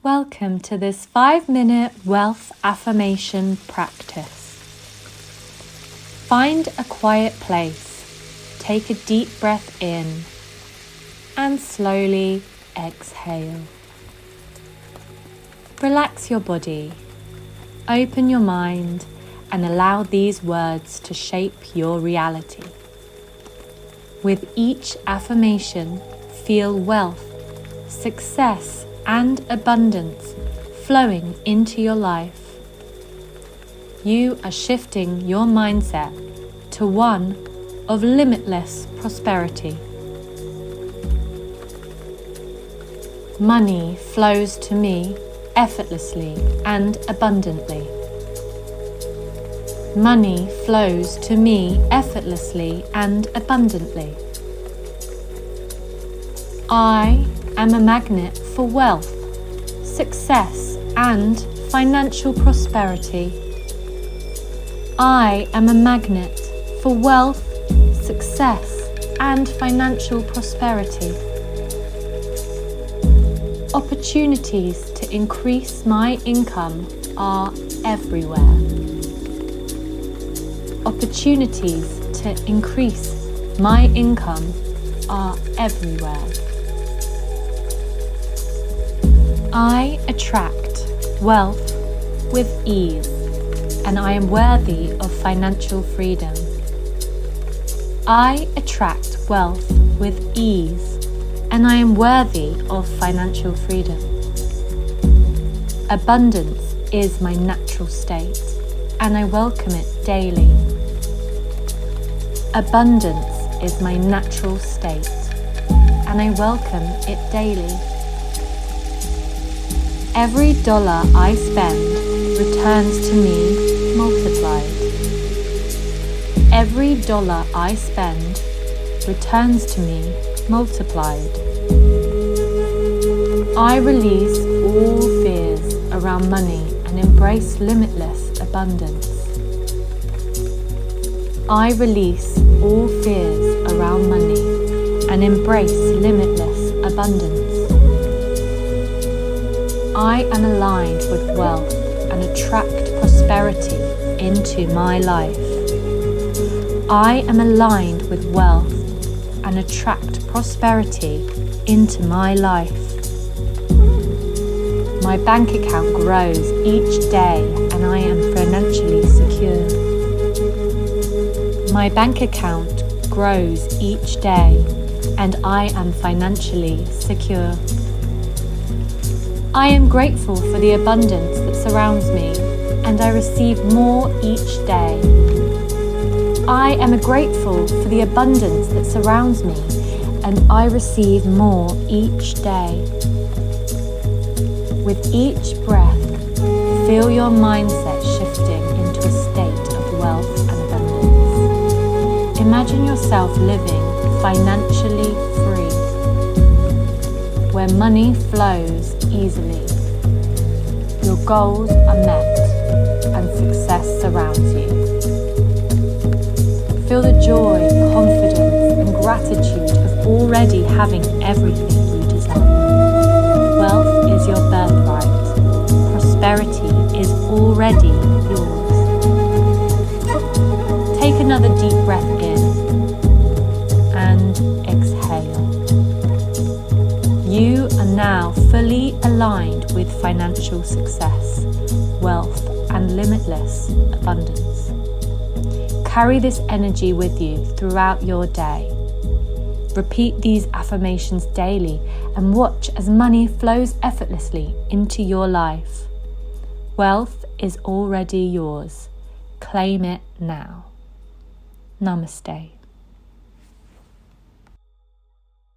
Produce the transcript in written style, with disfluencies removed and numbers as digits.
Welcome to this 5-minute wealth affirmation practice. Find a quiet place, take a deep breath in, and slowly exhale. Relax your body, open your mind, and allow these words to shape your reality. With each affirmation, feel wealth, success, and abundance flowing into your life. You are shifting your mindset to one of limitless prosperity. Money flows to me effortlessly and abundantly. Money flows to me effortlessly and abundantly. I am a magnet for wealth, success, and financial prosperity. I am a magnet for wealth, success, and financial prosperity. Opportunities to increase my income are everywhere. Opportunities to increase my income are everywhere. I attract wealth with ease, and I am worthy of financial freedom. I attract wealth with ease, and I am worthy of financial freedom. Abundance is my natural state, and I welcome it daily. Abundance is my natural state, and I welcome it daily. Every dollar I spend returns to me multiplied. Every dollar I spend returns to me multiplied. I release all fears around money and embrace limitless abundance. I release all fears around money and embrace limitless abundance. I am aligned with wealth and attract prosperity into my life. I am aligned with wealth and attract prosperity into my life. My bank account grows each day and I am financially secure. My bank account grows each day and I am financially secure. I am grateful for the abundance that surrounds me, and I receive more each day. I am grateful for the abundance that surrounds me, and I receive more each day. With each breath, feel your mindset shifting into a state of wealth and abundance. Imagine yourself living financially free, where money flows easily. Your goals are met and success surrounds you. Feel the joy, confidence, and gratitude of already having everything you desire. Wealth is your birthright. Prosperity is already yours. Take another deep breath in and exhale. You are now fully aligned with financial success, wealth, and limitless abundance. Carry this energy with you throughout your day. Repeat these affirmations daily and watch as money flows effortlessly into your life. Wealth is already yours. Claim it now. Namaste.